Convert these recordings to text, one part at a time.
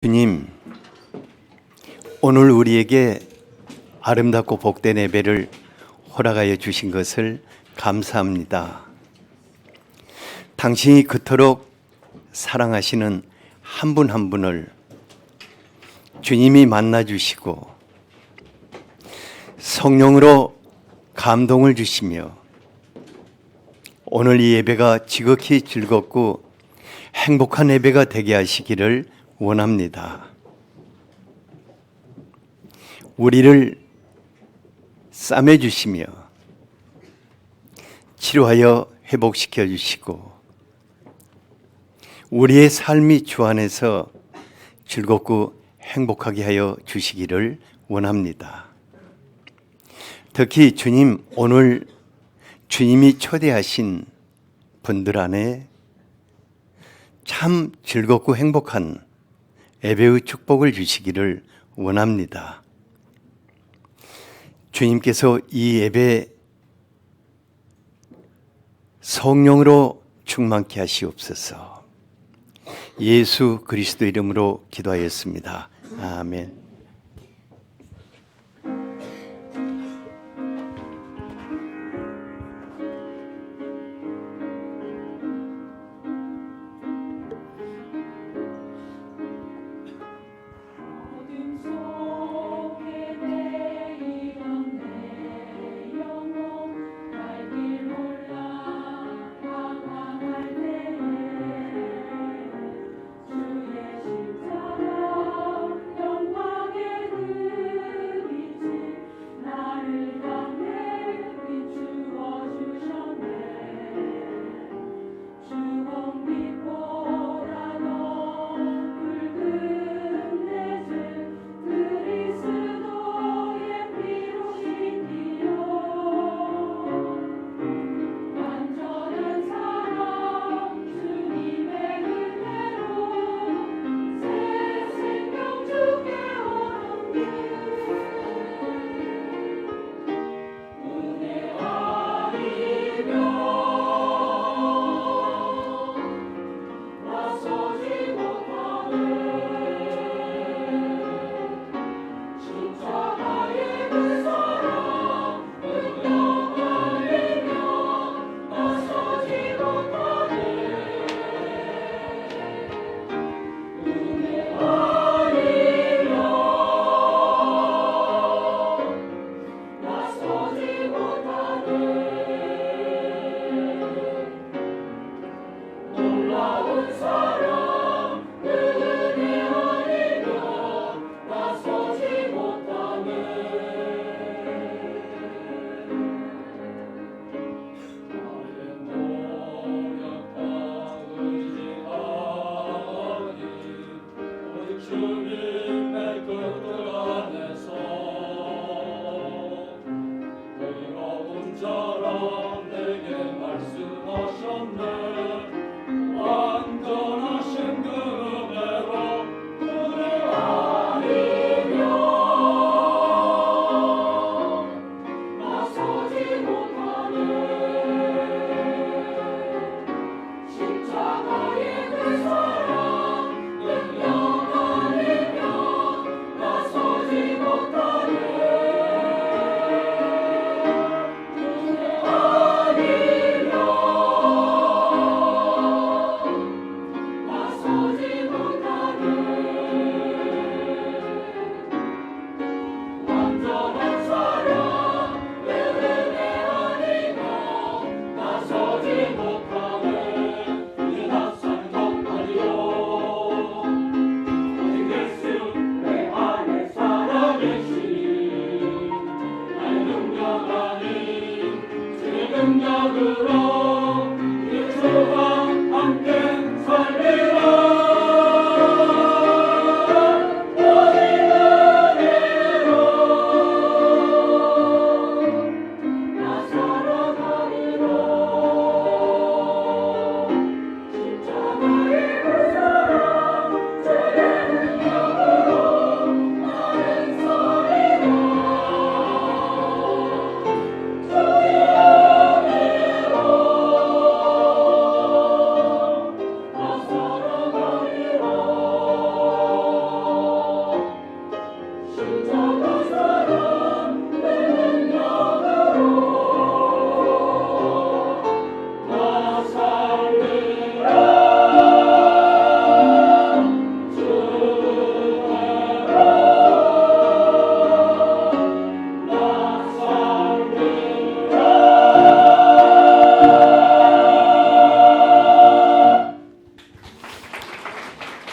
주님, 오늘 우리에게 아름답고 복된 예배를 허락하여 주신 것을 감사합니다. 당신이 그토록 사랑하시는 한 분 한 분을 주님이 만나 주시고 성령으로 감동을 주시며 오늘 이 예배가 지극히 즐겁고 행복한 예배가 되게 하시기를 원합니다. 우리를 싸매주시며 치료하여 회복시켜 주시고 우리의 삶이 주 안에서 즐겁고 행복하게 하여 주시기를 원합니다. 특히 주님, 오늘 주님이 초대하신 분들 안에 참 즐겁고 행복한 예배의 축복을 주시기를 원합니다. 주님께서 이 예배 성령으로 충만케 하시옵소서. 예수 그리스도 이름으로 기도하였습니다. 아멘.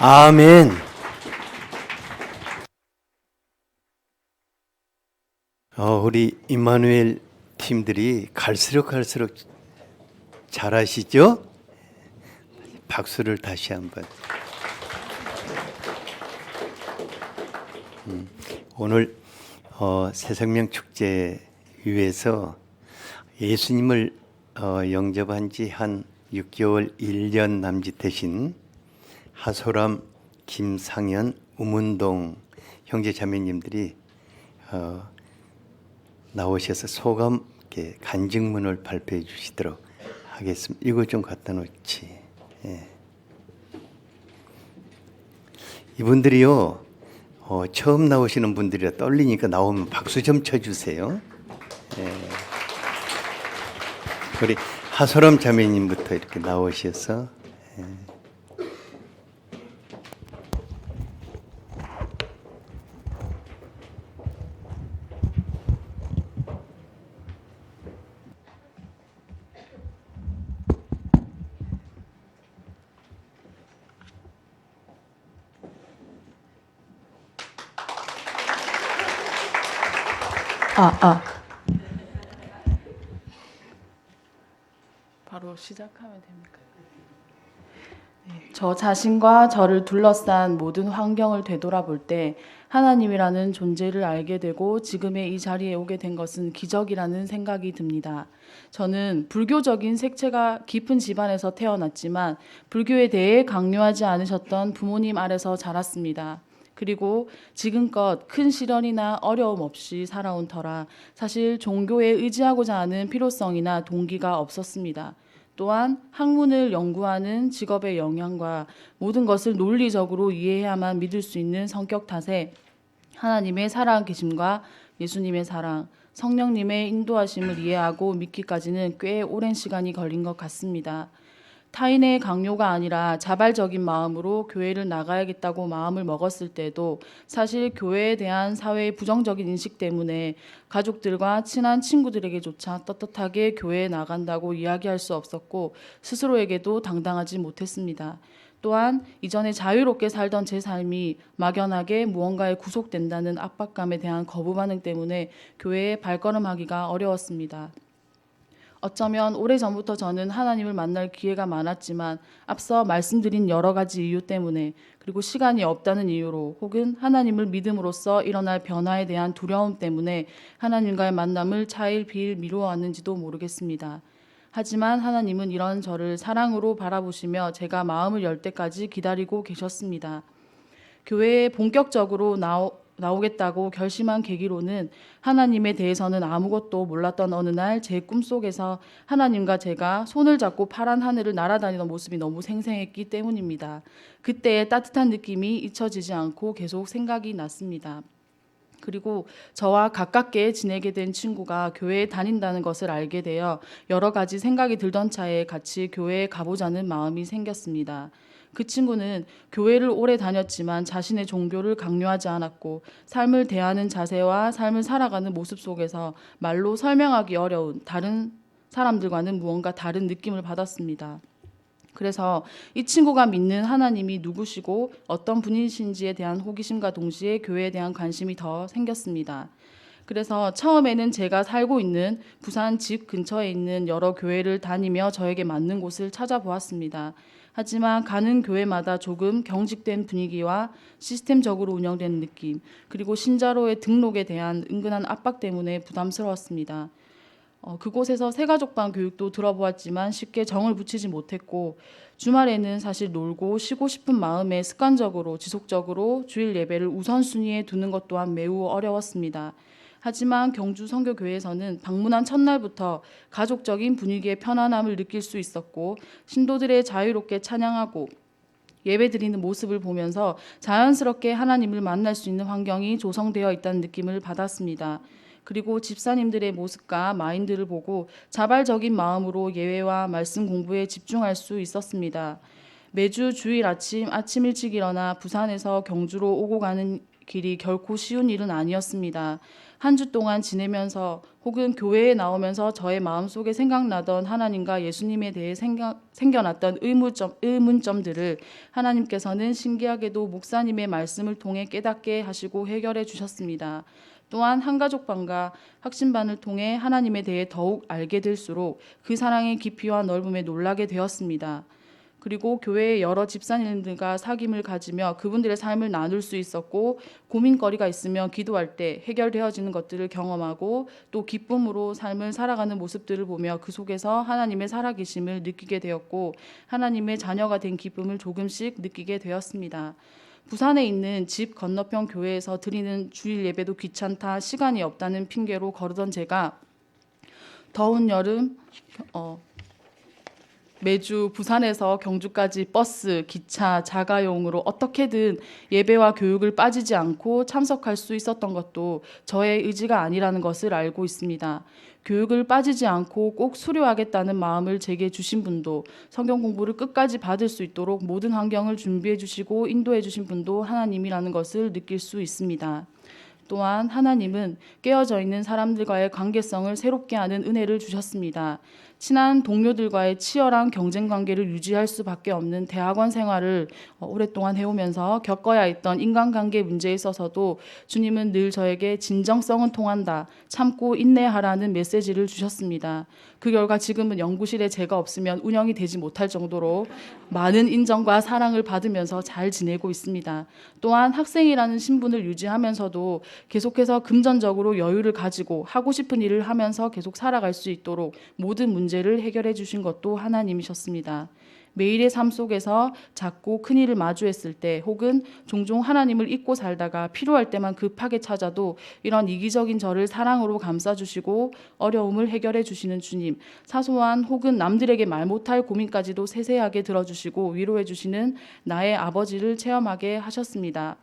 아멘. 우리 임마누엘 팀들이 갈수록 잘하시죠? 박수를 다시 한번. 오늘 새생명 축제 위해서 예수님을 영접한 지 한 6개월 1년 남짓되신 하소람, 김상현, 우문동 형제 자매님들이 나오셔서 소감 간증문을 발표해 주시도록 하겠습니다. 이거 좀 갖다 놓지. 예. 이분들이요 처음 나오시는 분들이라 떨리니까 나오면 박수 좀 쳐주세요. 예. 우리 하소람 자매님부터 이렇게 나오셔서 예. 바로 시작하면 됩니까? 네, 저 자신과 저를 둘러싼 모든 환경을 되돌아볼 때 하나님이라는 존재를 알게 되고 지금의 이 자리에 오게 된 것은 기적이라는 생각이 듭니다. 저는 불교적인 색채가 깊은 집안에서 태어났지만 불교에 대해 강요하지 않으셨던 부모님 아래서 자랐습니다. 그리고 지금껏 큰 시련이나 어려움 없이 살아온 터라 사실 종교에 의지하고자 하는 필요성이나 동기가 없었습니다. 또한 학문을 연구하는 직업의 영향과 모든 것을 논리적으로 이해해야만 믿을 수 있는 성격 탓에 하나님의 살아계심과 예수님의 사랑, 성령님의 인도하심을 이해하고 믿기까지는 꽤 오랜 시간이 걸린 것 같습니다. 타인의 강요가 아니라 자발적인 마음으로 교회를 나가야겠다고 마음을 먹었을 때도 사실 교회에 대한 사회의 부정적인 인식 때문에 가족들과 친한 친구들에게조차 떳떳하게 교회에 나간다고 이야기할 수 없었고 스스로에게도 당당하지 못했습니다. 또한 이전에 자유롭게 살던 제 삶이 막연하게 무언가에 구속된다는 압박감에 대한 거부 반응 때문에 교회에 발걸음하기가 어려웠습니다. 어쩌면 오래전부터 저는 하나님을 만날 기회가 많았지만 앞서 말씀드린 여러 가지 이유 때문에 그리고 시간이 없다는 이유로 혹은 하나님을 믿음으로써 일어날 변화에 대한 두려움 때문에 하나님과의 만남을 차일피일 미루어왔는지도 모르겠습니다. 하지만 하나님은 이런 저를 사랑으로 바라보시며 제가 마음을 열 때까지 기다리고 계셨습니다. 교회에 본격적으로 나오겠다고 결심한 계기로는 하나님에 대해서는 아무것도 몰랐던 어느 날 제 꿈속에서 하나님과 제가 손을 잡고 파란 하늘을 날아다니던 모습이 너무 생생했기 때문입니다. 그때의 따뜻한 느낌이 잊혀지지 않고 계속 생각이 났습니다. 그리고 저와 가깝게 지내게 된 친구가 교회에 다닌다는 것을 알게 되어 여러 가지 생각이 들던 차에 같이 교회에 가보자는 마음이 생겼습니다. 그 친구는 교회를 오래 다녔지만 자신의 종교를 강요하지 않았고 삶을 대하는 자세와 삶을 살아가는 모습 속에서 말로 설명하기 어려운 다른 사람들과는 무언가 다른 느낌을 받았습니다. 그래서 이 친구가 믿는 하나님이 누구시고 어떤 분이신지에 대한 호기심과 동시에 교회에 대한 관심이 더 생겼습니다. 그래서 처음에는 제가 살고 있는 부산 집 근처에 있는 여러 교회를 다니며 저에게 맞는 곳을 찾아보았습니다. 하지만 가는 교회마다 조금 경직된 분위기와 시스템적으로 운영되는 느낌, 그리고 신자로의 등록에 대한 은근한 압박 때문에 부담스러웠습니다. 그곳에서 새가족반 교육도 들어보았지만 쉽게 정을 붙이지 못했고 주말에는 사실 놀고 쉬고 싶은 마음에 습관적으로 지속적으로 주일 예배를 우선순위에 두는 것 또한 매우 어려웠습니다. 하지만 경주 선교교회에서는 방문한 첫날부터 가족적인 분위기의 편안함을 느낄 수 있었고 신도들의 자유롭게 찬양하고 예배드리는 모습을 보면서 자연스럽게 하나님을 만날 수 있는 환경이 조성되어 있다는 느낌을 받았습니다. 그리고 집사님들의 모습과 마인드를 보고 자발적인 마음으로 예배와 말씀 공부에 집중할 수 있었습니다. 매주 주일 아침 일찍 일어나 부산에서 경주로 오고 가는 길이 결코 쉬운 일은 아니었습니다. 한 주 동안 지내면서 혹은 교회에 나오면서 저의 마음속에 생각나던 하나님과 예수님에 대해 생겨났던 의문점들을 하나님께서는 신기하게도 목사님의 말씀을 통해 깨닫게 하시고 해결해 주셨습니다. 또한 한가족반과 학신반을 통해 하나님에 대해 더욱 알게 될수록 그 사랑의 깊이와 넓음에 놀라게 되었습니다. 그리고 교회의 여러 집사님들과 사귐을 가지며 그분들의 삶을 나눌 수 있었고, 고민거리가 있으면 기도할 때 해결되어지는 것들을 경험하고 또 기쁨으로 삶을 살아가는 모습들을 보며 그 속에서 하나님의 살아계심을 느끼게 되었고, 하나님의 자녀가 된 기쁨을 조금씩 느끼게 되었습니다. 부산에 있는 집 건너편 교회에서 드리는 주일 예배도 귀찮다, 시간이 없다는 핑계로 거르던 제가 더운 여름 매주 부산에서 경주까지 버스, 기차, 자가용으로 어떻게든 예배와 교육을 빠지지 않고 참석할 수 있었던 것도 저의 의지가 아니라는 것을 알고 있습니다. 교육을 빠지지 않고 꼭 수료하겠다는 마음을 제게 주신 분도, 성경 공부를 끝까지 받을 수 있도록 모든 환경을 준비해 주시고 인도해 주신 분도 하나님이라는 것을 느낄 수 있습니다. 또한 하나님은 깨어져 있는 사람들과의 관계성을 새롭게 하는 은혜를 주셨습니다. 친한 동료들과의 치열한 경쟁 관계를 유지할 수밖에 없는 대학원 생활을 오랫동안 해오면서 겪어야 했던 인간관계 문제에 있어서도 주님은 늘 저에게 진정성은 통한다, 참고 인내하라는 메시지를 주셨습니다. 그 결과 지금은 연구실에 제가 없으면 운영이 되지 못할 정도로 많은 인정과 사랑을 받으면서 잘 지내고 있습니다. 또한 학생이라는 신분을 유지하면서도 계속해서 금전적으로 여유를 가지고 하고 싶은 일을 하면서 계속 살아갈 수 있도록 모든 문제를 해결해 주신 것도 하나님이셨습니다. 매일의 삶 속에서 작고 큰 일을 마주했을 때 혹은 종종 하나님을 잊고 살다가 필요할 때만 급하게 찾아도 이런 이기적인 저를 사랑으로 감싸주시고 어려움을 해결해 주시는 주님, 사소한 혹은 남들에게 말 못할 고민까지도 세세하게 들어주시고 위로해 주시는 나의 아버지를 체험하게 하셨습니다.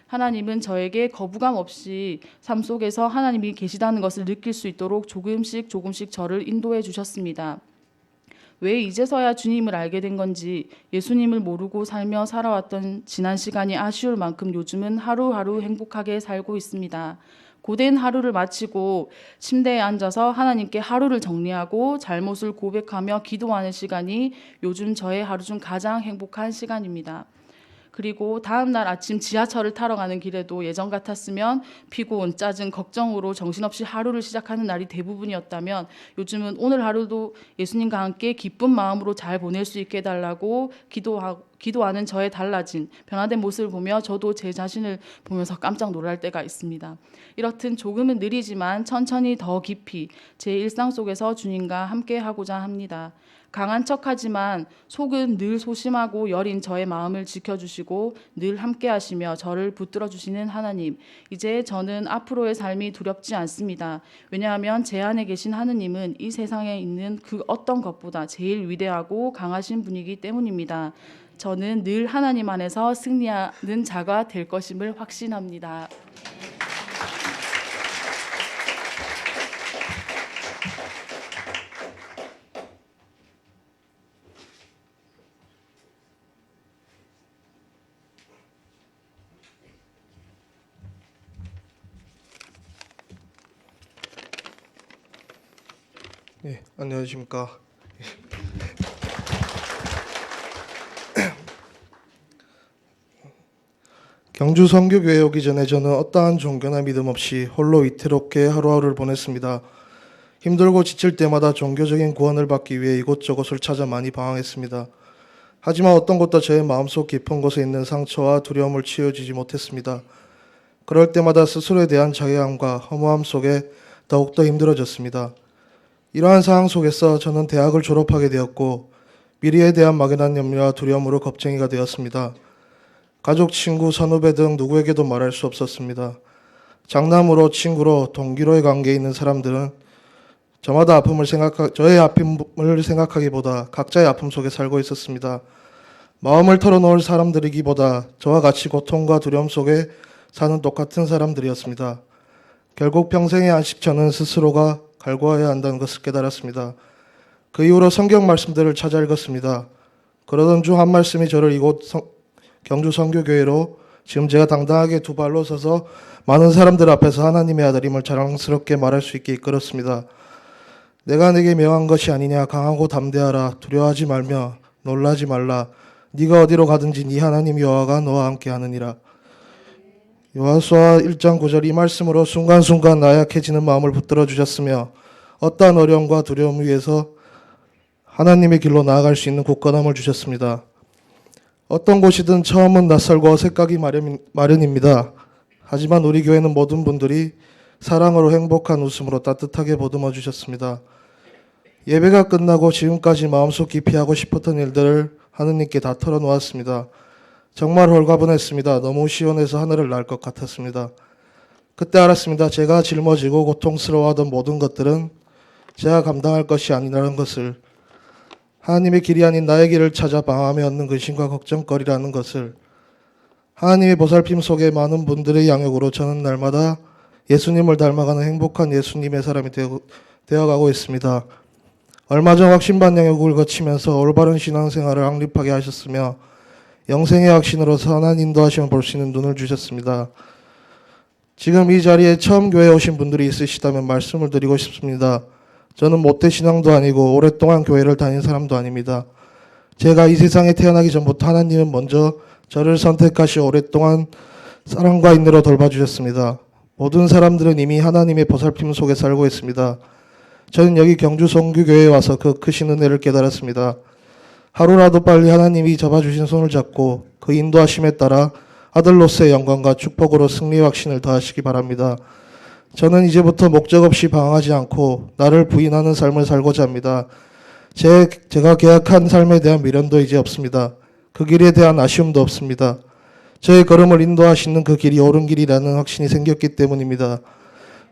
하나님은 저에게 거부감 없이 삶 속에서 하나님이 계시다는 것을 느낄 수 있도록 조금씩 저를 인도해 주셨습니다. 왜 이제서야 주님을 알게 된 건지 예수님을 모르고 살며 살아왔던 지난 시간이 아쉬울 만큼 요즘은 하루하루 행복하게 살고 있습니다. 고된 하루를 마치고 침대에 앉아서 하나님께 하루를 정리하고 잘못을 고백하며 기도하는 시간이 요즘 저의 하루 중 가장 행복한 시간입니다. 그리고 다음 날 아침 지하철을 타러 가는 길에도 예전 같았으면 피곤, 짜증, 걱정으로 정신없이 하루를 시작하는 날이 대부분이었다면 요즘은 오늘 하루도 예수님과 함께 기쁜 마음으로 잘 보낼 수 있게 해달라고 기도하는 저의 달라진 변화된 모습을 보며 저도 제 자신을 보면서 깜짝 놀랄 때가 있습니다. 이렇듯 조금은 느리지만 천천히 더 깊이 제 일상 속에서 주님과 함께 하고자 합니다. 강한 척하지만 속은 늘 소심하고 여린 저의 마음을 지켜주시고 늘 함께 하시며 저를 붙들어 주시는 하나님, 이제 저는 앞으로의 삶이 두렵지 않습니다. 왜냐하면 제 안에 계신 하느님은 이 세상에 있는 그 어떤 것보다 제일 위대하고 강하신 분이기 때문입니다. 저는 늘 하나님 안에서 승리하는 자가 될 것임을 확신합니다. 네, 안녕하십니까. 경주 선교교회 오기 전에 저는 어떠한 종교나 믿음 없이 홀로 위태롭게 하루하루를 보냈습니다. 힘들고 지칠 때마다 종교적인 구원을 받기 위해 이곳저곳을 찾아 많이 방황했습니다. 하지만 어떤 것도 저의 마음속 깊은 곳에 있는 상처와 두려움을 치유해주지 못했습니다. 그럴 때마다 스스로에 대한 자괴감과 허무함 속에 더욱더 힘들어졌습니다. 이러한 상황 속에서 저는 대학을 졸업하게 되었고 미래에 대한 막연한 염려와 두려움으로 겁쟁이가 되었습니다. 가족, 친구, 선후배 등 누구에게도 말할 수 없었습니다. 장남으로, 친구로, 동기로의 관계에 있는 사람들은 저의 아픔을 생각하기보다 각자의 아픔 속에 살고 있었습니다. 마음을 털어놓을 사람들이기보다 저와 같이 고통과 두려움 속에 사는 똑같은 사람들이었습니다. 결국 평생의 안식처는 스스로가 갈구해야 한다는 것을 깨달았습니다. 그 이후로 성경 말씀들을 찾아 읽었습니다. 그러던 중 한 말씀이 저를 이곳 경주 선교교회로 지금 제가 당당하게 두 발로 서서 많은 사람들 앞에서 하나님의 아들임을 자랑스럽게 말할 수 있게 이끌었습니다. 내가 내게 명한 것이 아니냐. 강하고 담대하라. 두려워하지 말며 놀라지 말라. 네가 어디로 가든지 네 하나님 여호와가 너와 함께 하느니라. 요한수아 1장 9절 이 말씀으로 순간순간 나약해지는 마음을 붙들어 주셨으며 어떠한 어려움과 두려움 위에서 하나님의 길로 나아갈 수 있는 굳건함을 주셨습니다. 어떤 곳이든 처음은 낯설고 어색하기 마련입니다. 하지만 우리 교회는 모든 분들이 사랑으로 행복한 웃음으로 따뜻하게 보듬어 주셨습니다. 예배가 끝나고 지금까지 마음속 깊이 하고 싶었던 일들을 하느님께 다 털어놓았습니다. 정말 홀가분했습니다. 너무 시원해서 하늘을 날 것 같았습니다. 그때 알았습니다. 제가 짊어지고 고통스러워하던 모든 것들은 제가 감당할 것이 아니라는 것을, 하나님의 길이 아닌 나의 길을 찾아 방황하며 얻는 근심과 걱정거리라는 것을. 하나님의 보살핌 속에 많은 분들의 양육으로 저는 날마다 예수님을 닮아가는 행복한 예수님의 사람이 되어가고 있습니다. 얼마 전 확신반 양육을 거치면서 올바른 신앙생활을 확립하게 하셨으며 영생의 확신으로 선한 인도하심을 볼 수 있는 눈을 주셨습니다. 지금 이 자리에 처음 교회에 오신 분들이 있으시다면 말씀을 드리고 싶습니다. 저는 모태신앙도 아니고 오랫동안 교회를 다닌 사람도 아닙니다. 제가 이 세상에 태어나기 전부터 하나님은 먼저 저를 선택하시 오랫동안 사랑과 인내로 돌봐주셨습니다. 모든 사람들은 이미 하나님의 보살핌 속에 살고 있습니다. 저는 여기 경주 선교교회에 와서 그 크신 은혜를 깨달았습니다. 하루라도 빨리 하나님이 잡아주신 손을 잡고 그 인도하심에 따라 아들로서의 영광과 축복으로 승리의 확신을 더하시기 바랍니다. 저는 이제부터 목적 없이 방황하지 않고 나를 부인하는 삶을 살고자 합니다. 제가 계약한 삶에 대한 미련도 이제 없습니다. 그 길에 대한 아쉬움도 없습니다. 저의 걸음을 인도하시는 그 길이 옳은 길이라는 확신이 생겼기 때문입니다.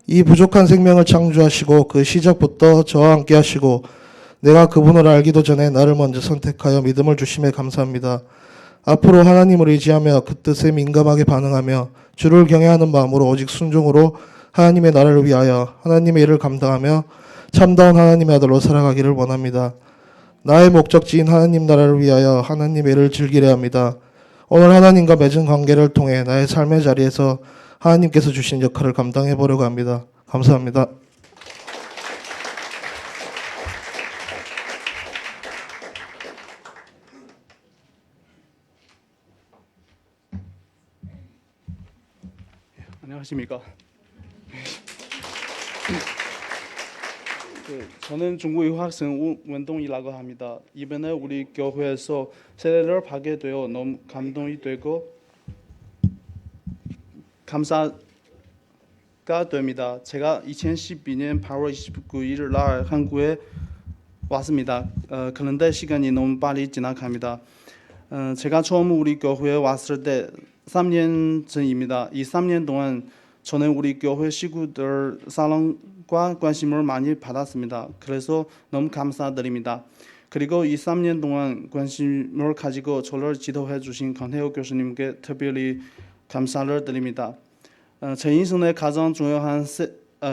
이 부족한 생명을 창조하시고 그 시작부터 저와 함께 하시고 내가 그분을 알기도 전에 나를 먼저 선택하여 믿음을 주심에 감사합니다. 앞으로 하나님을 의지하며 그 뜻에 민감하게 반응하며 주를 경외하는 마음으로 오직 순종으로 하나님의 나라를 위하여 하나님의 일을 감당하며 참다운 하나님의 아들로 살아가기를 원합니다. 나의 목적지인 하나님 나라를 위하여 하나님의 일을 즐기려 합니다. 오늘 하나님과 맺은 관계를 통해 나의 삶의 자리에서 하나님께서 주신 역할을 감당해 보려고 합니다. 감사합니다. 안녕하십니까. 저는 중국 유학생 원동이라고 합니다. 이번에 우리 교회에서 세례를 받게 되어 너무 감동이 되고 감사가 됩니다. 제가 2012년 8월 29일 날 한국에 왔습니다. 그런데 시간이 너무 빨리 지나갑니다. 제가 처음 우리 교회에 왔을 때 3년 전입니다. 이 3년 동안 저는 우리 교회 식구들 사랑과 관심을 많이 받았습니다. 그래서 너무 감사드립니다. 그리고 이 3년 동안 관심을 가지고 저를 지도해 주신 권혜호 교수님께 특별히 감사를 드립니다. 제 인생의 가장 중요한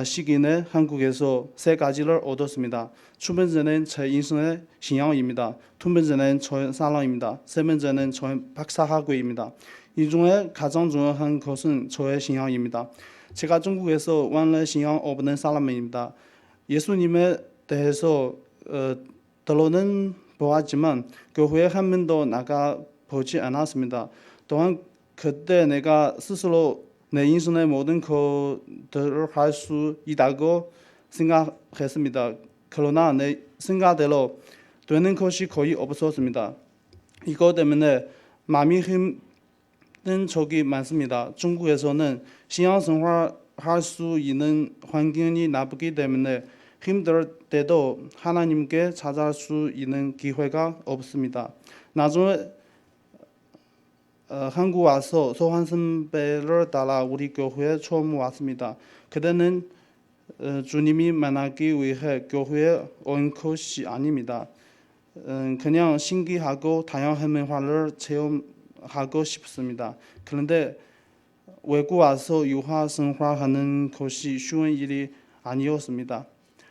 시기는 한국에서 세 가지를 얻었습니다. 첫 번째는 제 인생의 신앙입니다. 두 번째는 저의 사랑입니다. 세 번째는 저의 박사학위입니다. 이 중에 가장 중요한 것은 저의 신앙입니다. 제가 중국에서 원래 신앙 없는 사람입니다. 예수님에 대해서 들어는 보았지만 교회에 한 번도 나가보지 않았습니다. 또한 그때 내가 스스로 내 인생의 모든 것들을 할 수 있다고 생각했습니다. 그러나 내 생각대로 되는 것이 거의 없었습니다. 이것 때문에 마음이 힘든 적이 많습니다. 중국에서는 신앙생활 할 수 있는 환경이 나쁘기 때문에 힘들 때도 하나님께 찾아갈 수 있는 기회가 없습니다. 나중에 한국 와서 소환 선배를 따라 우리 교회에 처음 왔습니다. 그때는 주님이 만나기 위해 교회에 온 것이 아닙니다. 그냥 신기하고 다양한 문화를 체험하고 싶습니다. 그런데 외국 와서 유학 생활하는 것이 쉬운 일이 아니었습니다.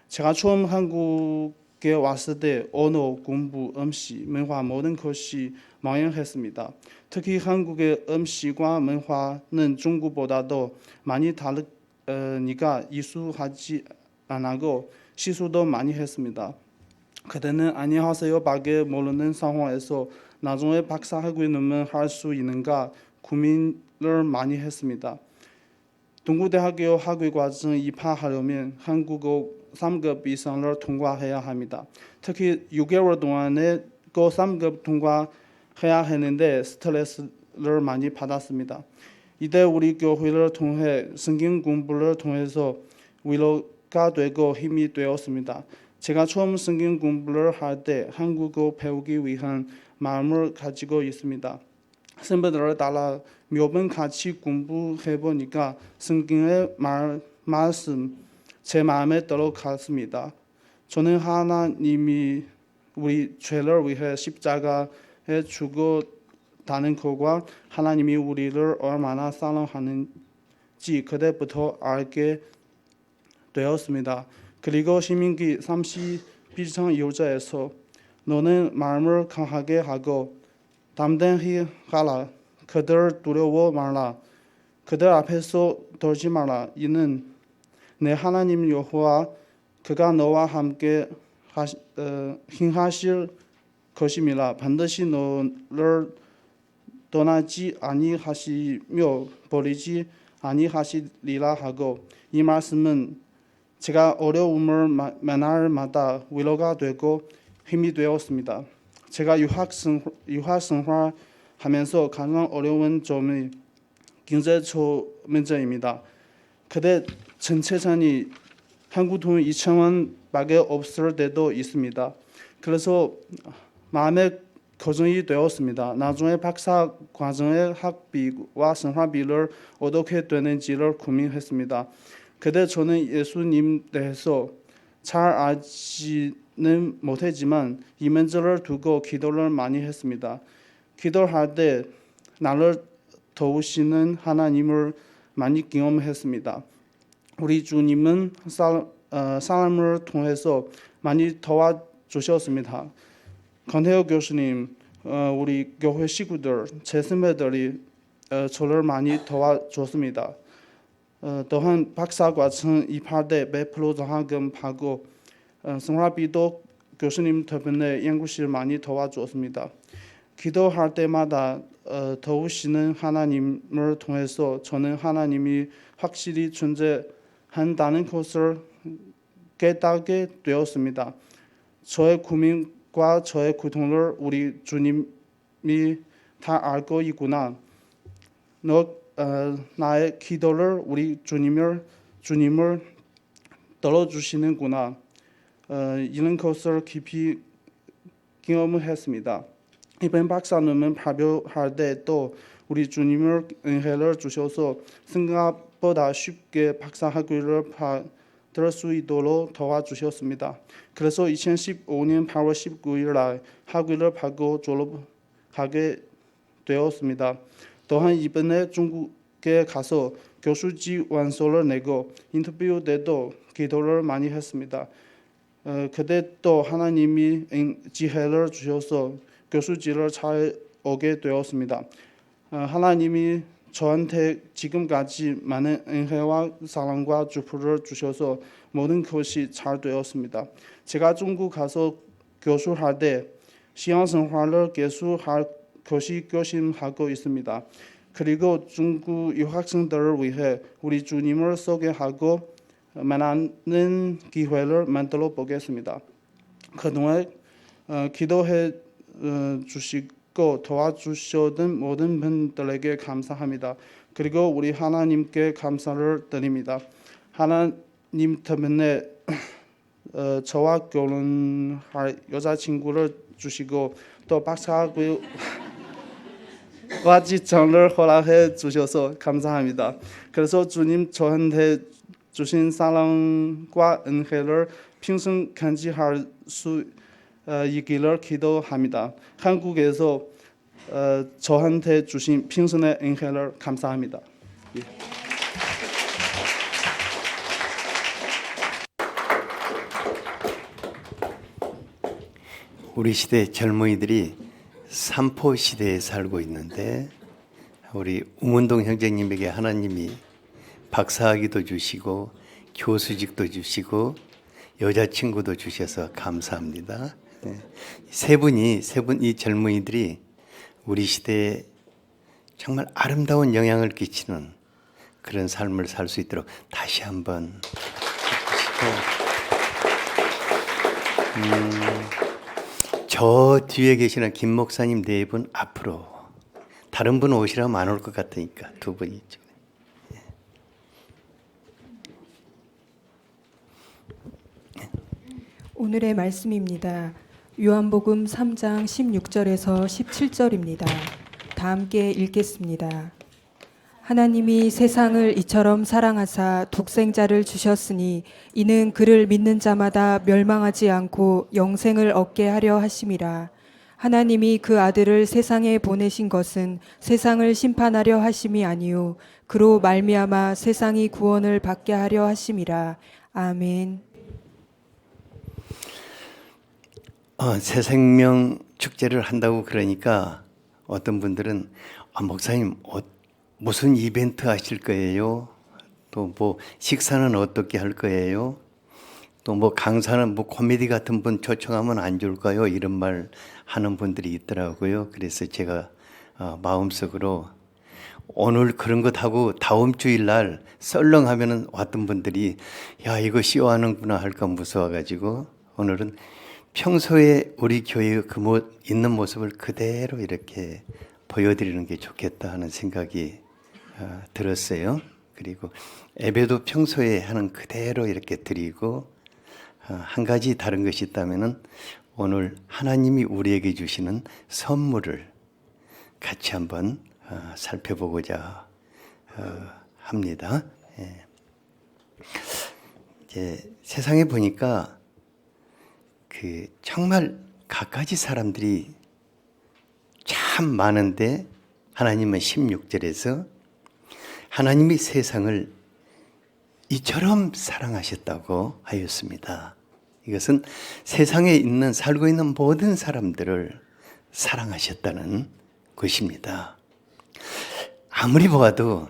제가 처음 한국 왔을 때 언어, 공부, 음식, 문화 모든 것이 망연했습니다. 특히 한국의 음식과 문화는 중국보다도 많이 다르니까 이수하지 않고 실수도 많이 했습니다. 그때는 안녕하세요밖에 모르는 상황에서 나중에 박사학위는 할 수 있는가 고민을 많이 했습니다. 동국대학교 학위과정 입학하려면 한국어 3급 이상을 통과해야 합니다. 특히 6개월 동안에 그 3급 통과해야 했는데 스트레스를 많이 받았습니다. 이때 우리 교회를 통해 성경 공부를 통해서 위로가 되고 힘이 되었습니다. 제가 처음 성경 공부를 할 때 한국어 배우기 위한 마음을 가지고 있습니다. 선배들을 따라 몇 번 같이 공부해 보니까 성경의 말씀 제 마음에 들어갔습니다. 저는 하나님이 우리 죄를 위해 십자가에 죽었다는 것과 하나님이 우리를 얼마나 사랑하는지 그때부터 알게 되었습니다. 그리고 시민기 31장 1절에서 너는 마음을 강하게 하고 담대히 하라. 그들 두려워 말라. 그들 앞에서 떨지 말라. 이는 내 하나님 여호와 그가 너와 함께 행하실 것임이라. 반드시 너를 떠나지 아니하시며 버리지 아니하시리라 하고 이 말씀은 제가 어려움을 만날 마다 위로가 되고 힘이 되었습니다. 제가 유학 생활하면서 가장 어려운 점이 경제적 문제입니다. 그때 전체산이 한국 돈 2,000원밖에 없을 때도 있습니다. 그래서 마음에 걱정이 되었습니다. 나중에 박사 과정의 학비와 생활비를 어떻게 되는지를 고민했습니다. 그때 저는 예수님 대해서 잘 알지는 못했지만 이 문제를 두고 기도를 많이 했습니다. 기도할 때 나를 도우시는 하나님을 많이 경험했습니다. 우리 주님은 사람을 통해서 많이 도와주셨습니다. 권태호 교수님, 우리 교회 식구들, 제 선배들이 저를 많이 도와줬습니다. 또한 박사과정 입학 때 100% 장학금 받고 생활비도 교수님 덕분에 연구실 많이 도와줬습니다. 기도할 때마다 도우시는 하나님을 통해서 저는 하나님이 확실히 존재한다는 것을 깨닫게 되었습니다. 저의 고민과 저의 고통을 우리 주님이 다 알고 있구나. 나의 기도를 우리 주님을 들어주시는구나. 이런 것을 깊이 경험했습니다. 이번 박사논문 발표할 때 또 우리 주님을 은혜를 주셔서 생각보다 쉽게 박사학위를 받을 수 있도록 도와주셨습니다. 그래서 2015년 8월 19일 날 학위를 받고 졸업하게 되었습니다. 또한 이번에 중국에 가서 교수직 완서를 내고 인터뷰 때도 기도를 많이 했습니다. 그때 또 하나님이 지혜를 주셔서 교수직을 잘 오게 되었습니다. 하나님이 저한테 지금까지 많은 은혜와 사랑과 축복을 주셔서 모든 것이 잘 되었습니다. 제가 중국 가서 교수할 때 신앙생활을 계속할 것이 결심하고 있습니다. 그리고 중국 유학생들을 위해 우리 주님을 소개하고 만나는 기회를 만들어 보겠습니다. 그동안 기도해 주시고 도와주셨던 모든 분들에게 감사합니다. 그리고 우리 하나님께 감사를 드립니다. 하나님 때문에 저와 결혼할 여자친구를 주시고 또 박사학위 과지정을 허락해 주셔서 감사합니다. 그래서 주님 저한테 주신 사랑과 은혜를 평생 간직할 수 있기를 기도합니다. 한국에서 저한테 주신 평생의 은혜를 감사합니다. 예. 우리 시대 젊은이들이 삼포 시대에 살고 있는데 우리 웅은동 형제님에게 하나님이 박사학위도 주시고 교수직도 주시고 여자친구도 주셔서 감사합니다. 세 분 이 젊은이들이 우리 시대에 정말 아름다운 영향을 끼치는 그런 삶을 살 수 있도록 다시 한번 저 뒤에 계시는 김 목사님 네 분 앞으로, 다른 분 오시라면 안 올 것 같으니까 두 분이 있죠. 오늘의 말씀입니다. 요한복음 3장 16절에서 17절입니다. 다 함께 읽겠습니다. 하나님이 세상을 이처럼 사랑하사 독생자를 주셨으니 이는 그를 믿는 자마다 멸망하지 않고 영생을 얻게 하려 하심이라. 하나님이 그 아들을 세상에 보내신 것은 세상을 심판하려 하심이 아니요 그로 말미암아 세상이 구원을 받게 하려 하심이라. 아멘. 새 생명 축제를 한다고 그러니까 어떤 분들은 목사님 무슨 이벤트 하실 거예요? 또 뭐 식사는 어떻게 할 거예요? 또 뭐 강사는 뭐 코미디 같은 분 초청하면 안 줄까요? 이런 말 하는 분들이 있더라고요. 그래서 제가 마음속으로 오늘 그런 것 하고 다음 주일날 썰렁하면은 왔던 분들이 야 이거 쇼하는구나 할까 무서워가지고 오늘은 평소에 우리 교회의 있는 모습을 그대로 이렇게 보여드리는 게 좋겠다 하는 생각이 들었어요. 그리고 예배도 평소에 하는 그대로 이렇게 드리고 한 가지 다른 것이 있다면은 오늘 하나님이 우리에게 주시는 선물을 같이 한번 살펴보고자 합니다. 이제 세상에 보니까 정말 갖가지 사람들이 참 많은데 하나님은 16절에서 하나님이 세상을 이처럼 사랑하셨다고 하였습니다. 이것은 세상에 살고 있는 모든 사람들을 사랑하셨다는 것입니다. 아무리 보아도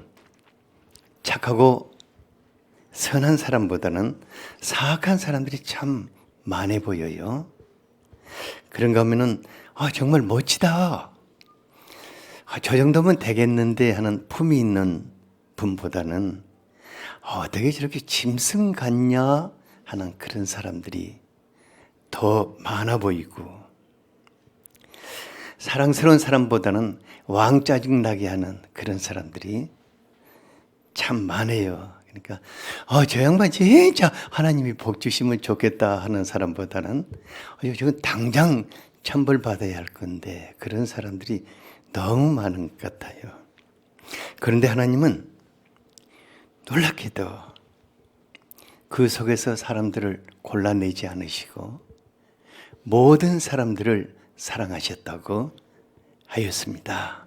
착하고 선한 사람보다는 사악한 사람들이 참 많아 보여요. 그런가 하면은 정말 멋지다. 저 정도면 되겠는데 하는 품이 있는 분보다는 어떻게 저렇게 짐승 같냐 하는 그런 사람들이 더 많아 보이고, 사랑스러운 사람보다는 왕 짜증나게 하는 그런 사람들이 참 많아요. 그러니까 저 양반 진짜 하나님이 복 주시면 좋겠다 하는 사람보다는 저건 당장 천벌 받아야 할 건데, 그런 사람들이 너무 많은 것 같아요. 그런데 하나님은 놀랍게도 그 속에서 사람들을 골라내지 않으시고 모든 사람들을 사랑하셨다고 하였습니다.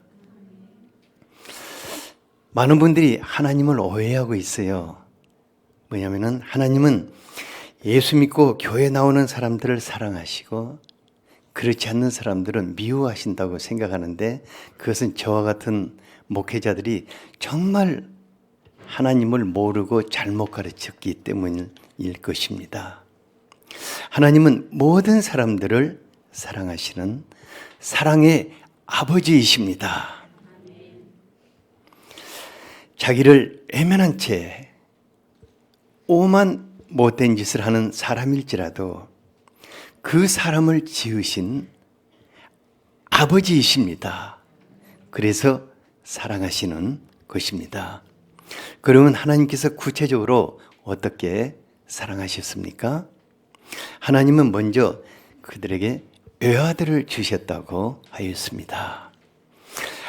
많은 분들이 하나님을 오해하고 있어요. 뭐냐면은 하나님은 예수 믿고 교회 나오는 사람들을 사랑하시고 그렇지 않는 사람들은 미워하신다고 생각하는데, 그것은 저와 같은 목회자들이 정말 하나님을 모르고 잘못 가르쳤기 때문일 것입니다. 하나님은 모든 사람들을 사랑하시는 사랑의 아버지이십니다. 자기를 외면한 채 오만 못된 짓을 하는 사람일지라도 그 사람을 지으신 아버지이십니다. 그래서 사랑하시는 것입니다. 그러면 하나님께서 구체적으로 어떻게 사랑하셨습니까? 하나님은 먼저 그들에게 외아들을 주셨다고 하였습니다.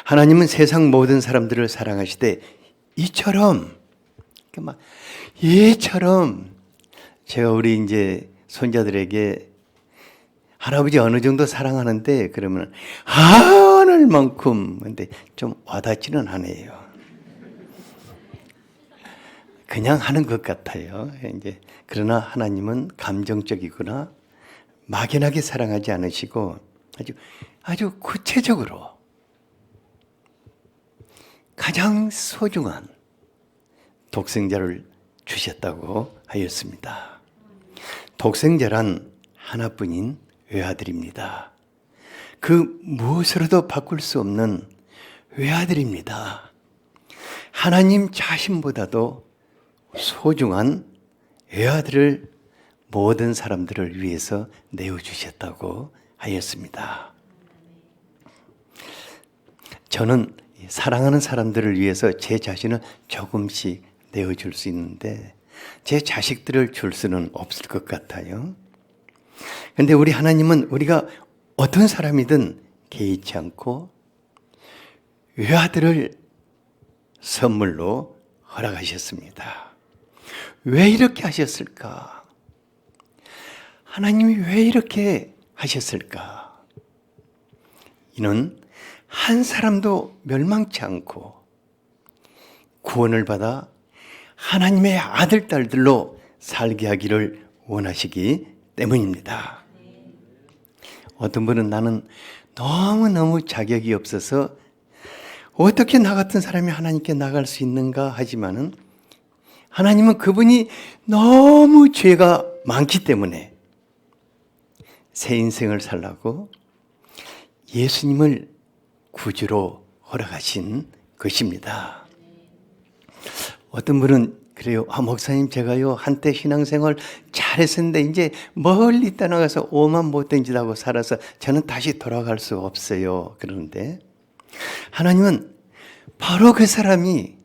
하나님은 세상 모든 사람들을 사랑하시되 이처럼 제가 우리 이제 손자들에게 할아버지 어느 정도 사랑하는데 그러면 하늘만큼, 근데 좀 와닿지는 않아요. 그냥 하는 것 같아요. 이제 그러나 하나님은 감정적이구나, 막연하게 사랑하지 않으시고 아주 구체적으로 가장 소중한 독생자를 주셨다고 하였습니다. 독생자란 하나뿐인 외아들입니다. 그 무엇으로도 바꿀 수 없는 외아들입니다. 하나님 자신보다도 소중한 외아들을 모든 사람들을 위해서 내어주셨다고 하였습니다. 저는 사랑하는 사람들을 위해서 제 자신을 조금씩 내어줄 수 있는데 제 자식들을 줄 수는 없을 것 같아요. 그런데 우리 하나님은 우리가 어떤 사람이든 개의치 않고 외아들을 선물로 허락하셨습니다. 왜 이렇게 하셨을까? 하나님이 왜 이렇게 하셨을까? 이는 한 사람도 멸망치 않고 구원을 받아 하나님의 아들, 딸들로 살게 하기를 원하시기 때문입니다. 어떤 분은 나는 너무너무 자격이 없어서 어떻게 나 같은 사람이 하나님께 나갈 수 있는가 하지만은 하나님은 그분이 너무 죄가 많기 때문에 새 인생을 살라고 예수님을 구주로 허락하신 것입니다. 어떤 분은 그래요. 목사님 제가요 한때 신앙생활 잘했었는데 이제 멀리 떠나가서 오만 못된 짓 하고 살아서 저는 다시 돌아갈 수 없어요. 그러는데 하나님은 바로 그 사람이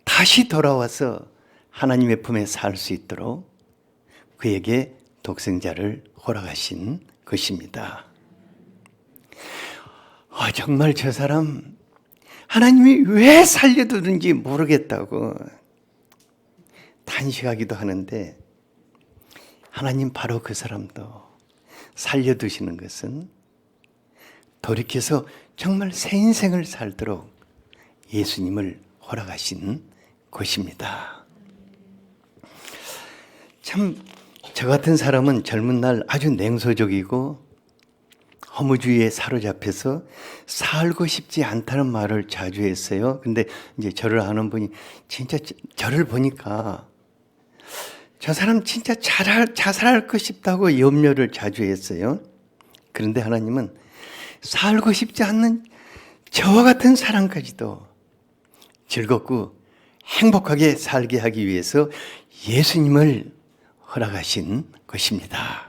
다시 돌아와서 하나님의 품에 살 수 있도록 그에게 독생자를 허락하신 것입니다. 정말 저 사람 하나님이 왜 살려두는지 모르겠다고 탄식하기도 하는데 하나님 바로 그 사람도 살려두시는 것은 돌이켜서 정말 새 인생을 살도록 예수님을 허락하신 것입니다. 참 저 같은 사람은 젊은 날 아주 냉소적이고 허무주의에 사로잡혀서 살고 싶지 않다는 말을 자주 했어요. 근데 이제 저를 아는 분이 진짜 저를 보니까 저 사람 진짜 자살할 싶다고 염려를 자주 했어요. 그런데 하나님은 살고 싶지 않는 저와 같은 사람까지도 즐겁고 행복하게 살게 하기 위해서 예수님을 허락하신 것입니다.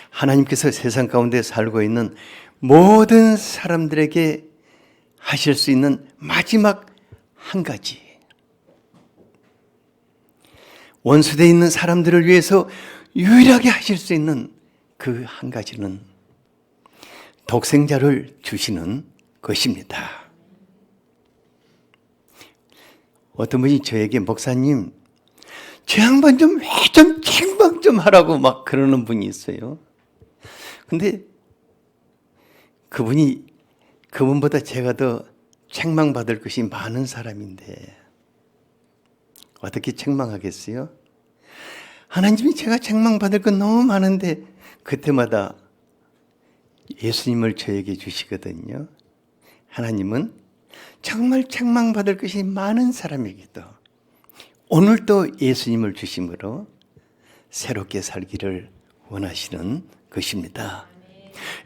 하나님께서 세상 가운데 살고 있는 모든 사람들에게 하실 수 있는 마지막 한 가지, 원수되어 있는 사람들을 위해서 유일하게 하실 수 있는 그 한 가지는 독생자를 주시는 것입니다. 어떤 분이 저에게 목사님 저 양반 좀 책망 좀 하라고 막 그러는 분이 있어요. 근데 그분보다 제가 더 책망받을 것이 많은 사람인데 어떻게 책망하겠어요? 하나님이 제가 책망받을 건 너무 많은데 그때마다 예수님을 저에게 주시거든요. 하나님은 정말 책망받을 것이 많은 사람에게도 오늘 또 예수님을 주심으로 새롭게 살기를 원하시는 것입니다.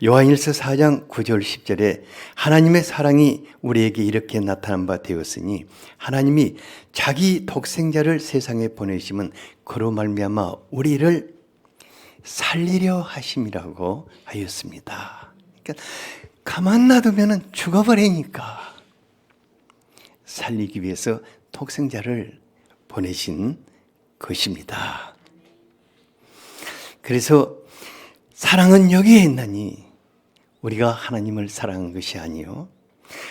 요한일서 4장 9절 10절에 하나님의 사랑이 우리에게 이렇게 나타난 바 되었으니 하나님이 자기 독생자를 세상에 보내심은 그로 말미암아 우리를 살리려 하심이라고 하였습니다. 그러니까 가만 놔두면 죽어버리니까 살리기 위해서 독생자를 보내신 것입니다. 그래서 사랑은 여기에 있나니 우리가 하나님을 사랑한 것이 아니요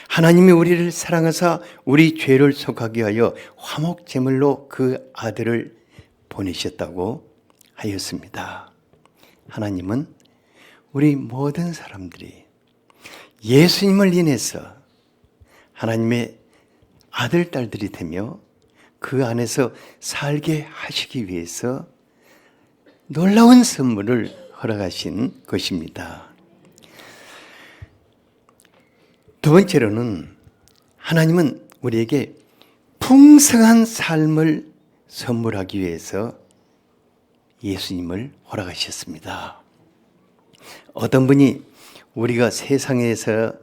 하나님이 우리를 사랑하사 우리 죄를 속하게 하여 화목 제물로 그 아들을 보내셨다고 하였습니다. 하나님은 우리 모든 사람들이 예수님을 인해서 하나님의 아들, 딸들이 되며 그 안에서 살게 하시기 위해서 놀라운 선물을 허락하신 것입니다. 두 번째로는 하나님은 우리에게 풍성한 삶을 선물하기 위해서 예수님을 허락하셨습니다. 어떤 분이 우리가 세상에서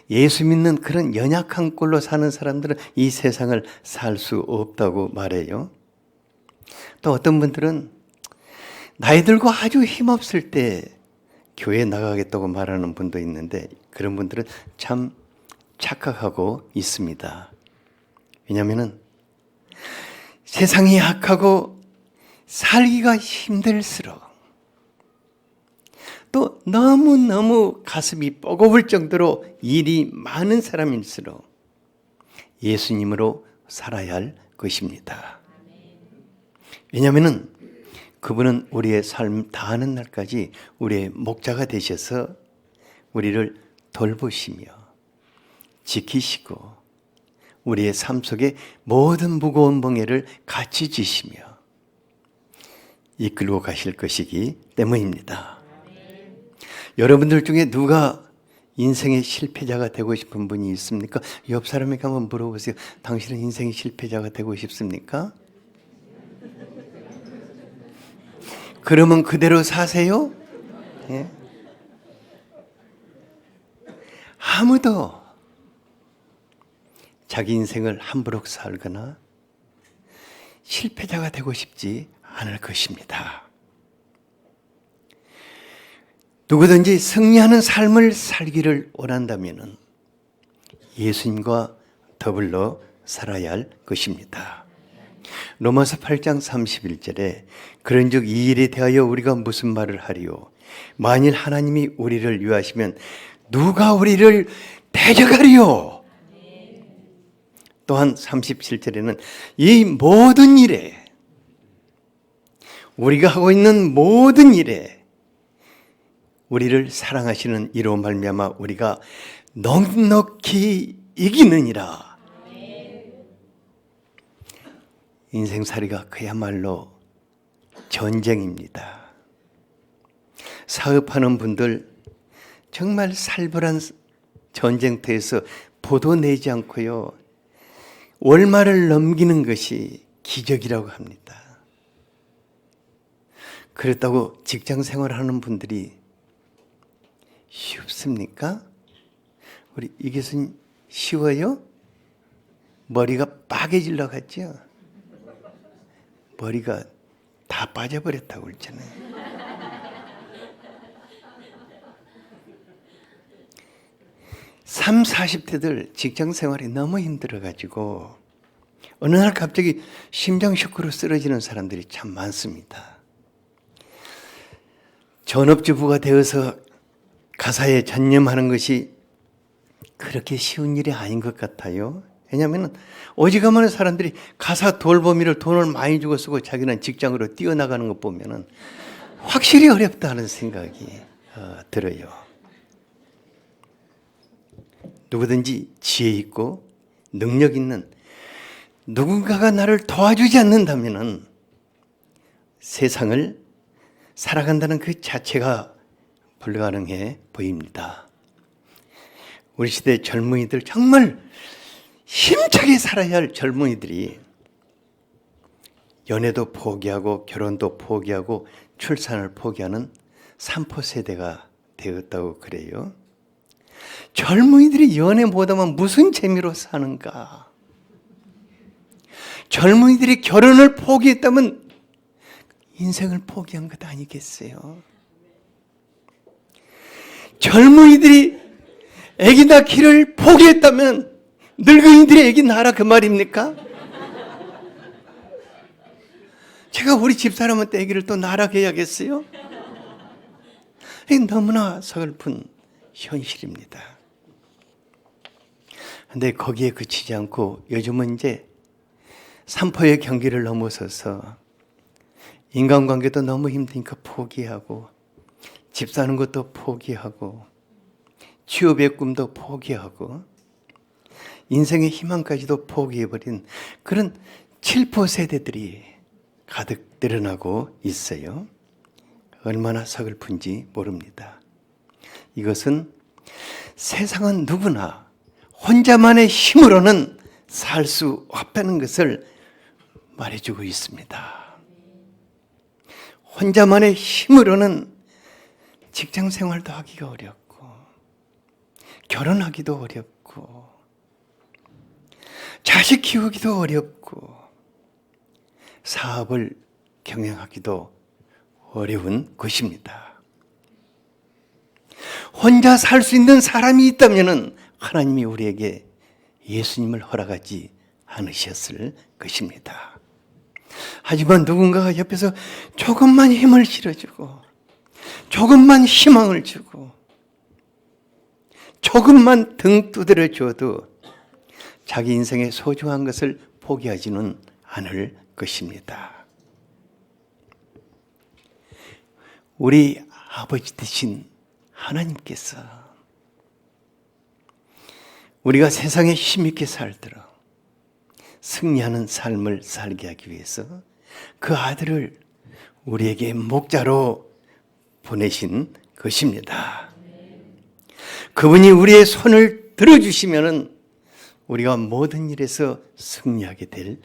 예수 믿는 그런 연약한 꼴로 사는 사람들은 이 세상을 살 수 없다고 말해요. 또 어떤 분들은 나이 들고 아주 힘없을 때 교회 나가겠다고 말하는 분도 있는데 그런 분들은 참 착각하고 있습니다. 왜냐하면 세상이 약하고 살기가 힘들수록 또 너무너무 가슴이 뻐근할 정도로 일이 많은 사람일수록 예수님으로 살아야 할 것입니다. 왜냐하면 그분은 우리의 삶 다하는 날까지 우리의 목자가 되셔서 우리를 돌보시며 지키시고 우리의 삶 속에 모든 무거운 멍에를 같이 지시며 이끌고 가실 것이기 때문입니다. 여러분들 중에 누가 인생의 실패자가 되고 싶은 분이 있습니까? 옆 사람에게 한번 물어보세요. 당신은 인생의 실패자가 되고 싶습니까? 그러면 그대로 사세요? 예? 아무도 자기 인생을 함부로 살거나 실패자가 되고 싶지 않을 것입니다. 누구든지 승리하는 삶을 살기를 원한다면 예수님과 더불어 살아야 할 것입니다. 로마서 8장 31절에 그런즉 이 일에 대하여 우리가 무슨 말을 하리요? 만일 하나님이 우리를 위하시면 누가 우리를 대적하리요? 또한 37절에는 이 모든 일에 우리가 하고 있는 모든 일에 우리를 사랑하시는 이로 말미암아 우리가 넉넉히 이기느니라. 인생살이가 그야말로 전쟁입니다. 사업하는 분들 정말 살벌한 전쟁터에서 보도 내지 않고요. 월말을 넘기는 것이 기적이라고 합니다. 그렇다고 직장 생활하는 분들이 쉽습니까? 우리 이 교수님 쉬워요? 머리가 빠개질러 갔죠? 머리가 다 빠져버렸다고 그랬잖아요. 30, 40대들 직장 생활이 너무 힘들어가지고 어느 날 갑자기 심장 쇼크로 쓰러지는 사람들이 참 많습니다. 전업주부가 되어서 가사에 전념하는 것이 그렇게 쉬운 일이 아닌 것 같아요. 왜냐하면 오지간한 사람들이 가사 돌보미를 돈을 많이 주고 쓰고 자기는 직장으로 뛰어나가는 것 보면 확실히 어렵다는 생각이 들어요. 누구든지 지혜 있고 능력 있는 누군가가 나를 도와주지 않는다면 세상을 살아간다는 그 자체가 불가능해 보입니다. 우리 시대 젊은이들 정말 힘차게 살아야 할 젊은이들이 연애도 포기하고 결혼도 포기하고 출산을 포기하는 3포 세대가 되었다고 그래요. 젊은이들이 연애 못하면 무슨 재미로 사는가? 젊은이들이 결혼을 포기했다면 인생을 포기한 것 아니겠어요? 젊은이들이 아기 낳기를 포기했다면 늙은이들이 아기 낳아라 그 말입니까? 제가 우리 집사람한테 아기를 또 낳으라 해야겠어요? 너무나 서글픈 현실입니다. 그런데 거기에 그치지 않고 요즘은 이제 3포의 경기를 넘어서서 인간관계도 너무 힘드니까 포기하고 집 사는 것도 포기하고 취업의 꿈도 포기하고 인생의 희망까지도 포기해버린 그런 7포 세대들이 가득 늘어나고 있어요. 얼마나 서글픈지 모릅니다. 이것은 세상은 누구나 혼자만의 힘으로는 살 수 없다는 것을 말해주고 있습니다. 혼자만의 힘으로는 직장 생활도 하기가 어렵고, 결혼하기도 어렵고, 자식 키우기도 어렵고, 사업을 경영하기도 어려운 것입니다. 혼자 살 수 있는 사람이 있다면 하나님이 우리에게 예수님을 허락하지 않으셨을 것입니다. 하지만 누군가가 옆에서 조금만 힘을 실어주고, 조금만 희망을 주고, 조금만 등 두드려 줘도 자기 인생의 소중한 것을 포기하지는 않을 것입니다. 우리 아버지 되신 하나님께서 우리가 세상에 힘있게 살도록 승리하는 삶을 살게 하기 위해서 그 아들을 우리에게 목자로 보내신 것입니다. 그분이 우리의 손을 들어주시면 우리가 모든 일에서 승리하게 될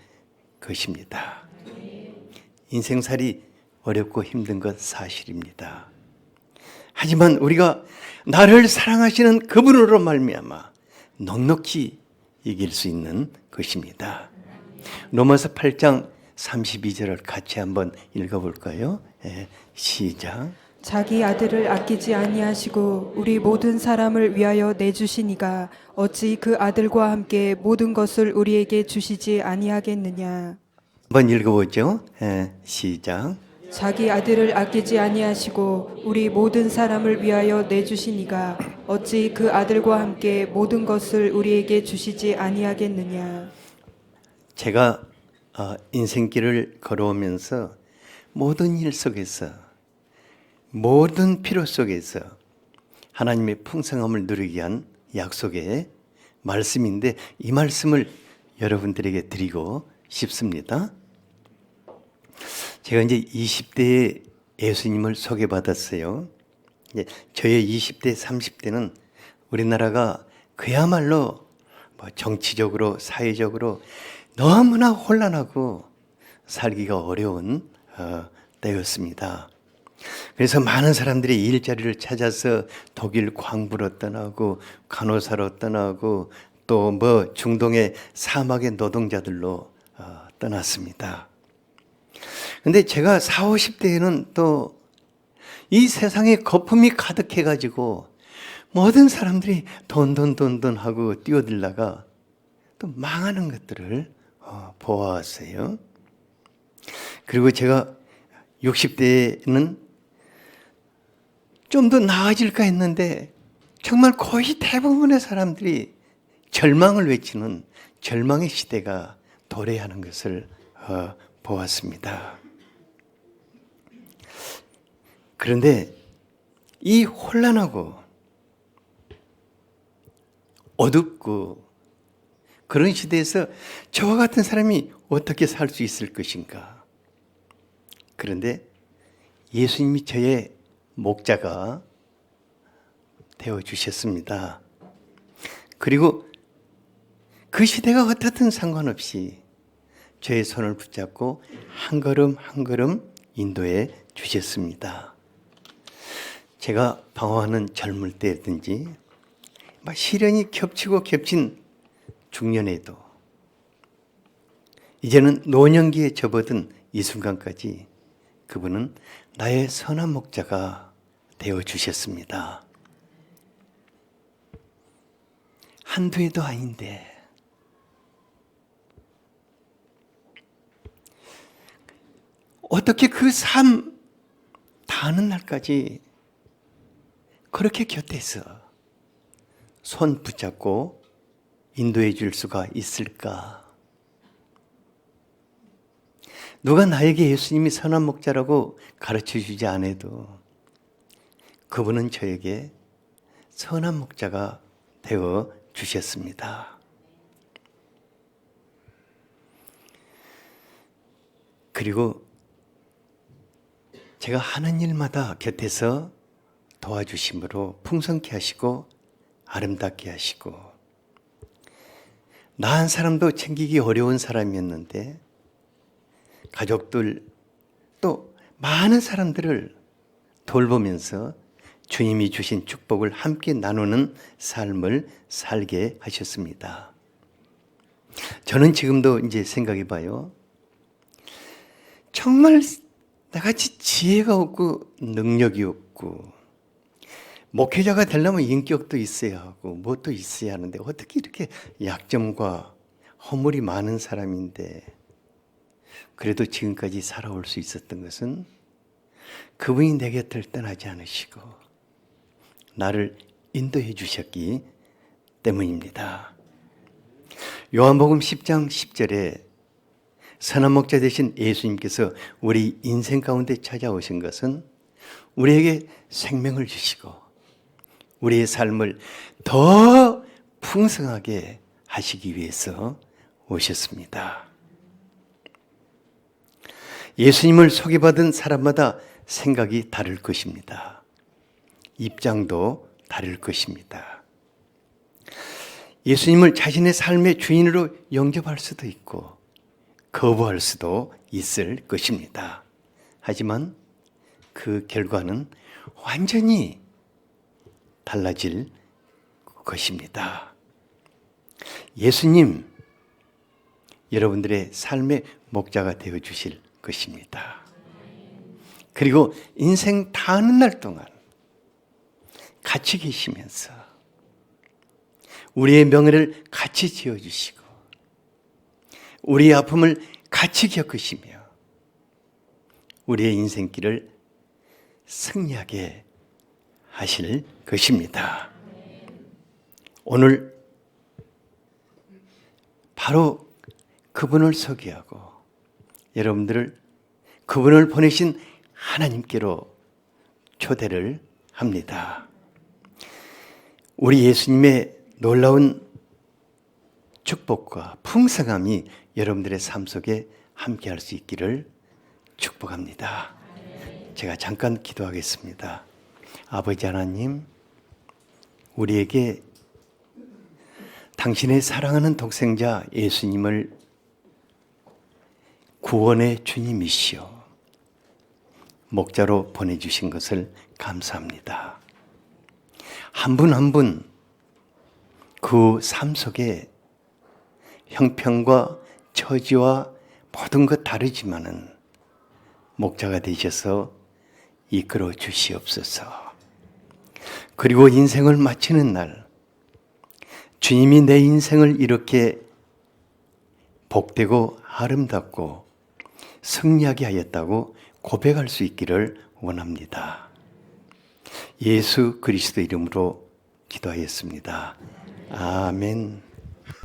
것입니다. 인생살이 어렵고 힘든 것 사실입니다. 하지만 우리가 나를 사랑하시는 그분으로 말미암아 넉넉히 이길 수 있는 것입니다. 로마서 8장 32절을 같이 한번 읽어볼까요? 시작. 자기 아들을 아끼지 아니하시고 우리 모든 사람을 위하여 내주시니가 어찌 그 아들과 함께 모든 것을 우리에게 주시지 아니하겠느냐. 한번 읽어보죠. 시작. 자기 아들을 아끼지 아니하시고 우리 모든 사람을 위하여 내주시니가 어찌 그 아들과 함께 모든 것을 우리에게 주시지 아니하겠느냐. 제가 인생길을 걸어오면서 모든 일 속에서, 모든 필요 속에서 하나님의 풍성함을 누리기 위한 약속의 말씀인데, 이 말씀을 여러분들에게 드리고 싶습니다. 제가 이제 20대에 예수님을 소개받았어요. 저의 20대, 30대는 우리나라가 그야말로 정치적으로, 사회적으로 너무나 혼란하고 살기가 어려운 때였습니다. 그래서 많은 사람들이 일자리를 찾아서 독일 광부로 떠나고, 간호사로 떠나고, 또 중동의 사막의 노동자들로 떠났습니다. 근데 제가 40, 50대에는 또 이 세상에 거품이 가득해가지고 모든 사람들이 돈 하고 뛰어들다가 또 망하는 것들을 보아왔어요. 그리고 제가 60대에는 좀 더 나아질까 했는데 정말 거의 대부분의 사람들이 절망을 외치는 절망의 시대가 도래하는 것을 보았습니다. 그런데 이 혼란하고 어둡고 그런 시대에서 저와 같은 사람이 어떻게 살 수 있을 것인가? 그런데 예수님이 저의 목자가 되어주셨습니다. 그리고 그 시대가 어떻든 상관없이 저의 손을 붙잡고 한 걸음 한 걸음 인도해 주셨습니다. 제가 방황하는 젊을 때든지 시련이 겹치고 겹친 중년에도, 이제는 노년기에 접어든 이 순간까지 그분은 나의 선한 목자가 되어주셨습니다. 한두 해도 아닌데 어떻게 그 삶 다하는 날까지 그렇게 곁에서 손 붙잡고 인도해 줄 수가 있을까? 누가 나에게 예수님이 선한 목자라고 가르쳐 주지 않아도 그분은 저에게 선한 목자가 되어 주셨습니다. 그리고 제가 하는 일마다 곁에서 도와주심으로 풍성케 하시고 아름답게 하시고, 나 한 사람도 챙기기 어려운 사람이었는데 가족들 또 많은 사람들을 돌보면서 주님이 주신 축복을 함께 나누는 삶을 살게 하셨습니다. 저는 지금도 이제 생각해 봐요. 정말 나같이 지혜가 없고 능력이 없고 목회자가 되려면 인격도 있어야 하고 뭣도 있어야 하는데 어떻게 이렇게 약점과 허물이 많은 사람인데 그래도 지금까지 살아올 수 있었던 것은 그분이 내 곁을 떠나지 않으시고 나를 인도해 주셨기 때문입니다. 요한복음 10장 10절에 선한 목자 되신 예수님께서 우리 인생 가운데 찾아오신 것은 우리에게 생명을 주시고 우리의 삶을 더 풍성하게 하시기 위해서 오셨습니다. 예수님을 소개받은 사람마다 생각이 다를 것입니다. 입장도 다를 것입니다. 예수님을 자신의 삶의 주인으로 영접할 수도 있고 거부할 수도 있을 것입니다. 하지만 그 결과는 완전히 달라질 것입니다. 예수님, 여러분들의 삶의 목자가 되어 주실 것입니다. 그리고 인생 다 하는 날 동안 같이 계시면서 우리의 명예를 같이 지어주시고 우리의 아픔을 같이 겪으시며 우리의 인생길을 승리하게 하실 것입니다. 오늘 바로 그분을 소개하고 여러분들을 그분을 보내신 하나님께로 초대를 합니다. 우리 예수님의 놀라운 축복과 풍성함이 여러분들의 삶 속에 함께할 수 있기를 축복합니다. 제가 잠깐 기도하겠습니다. 아버지 하나님, 우리에게 당신의 사랑하는 독생자 예수님을 구원의 주님이시여 목자로 보내주신 것을 감사합니다. 한 분 한 분 그 삶 속에 형편과 처지와 모든 것 다르지만은 목자가 되셔서 이끌어 주시옵소서. 그리고 인생을 마치는 날 주님이 내 인생을 이렇게 복되고 아름답고 승리하게 하였다고 고백할 수 있기를 원합니다. 예수 그리스도 이름으로 기도하였습니다. 아멘.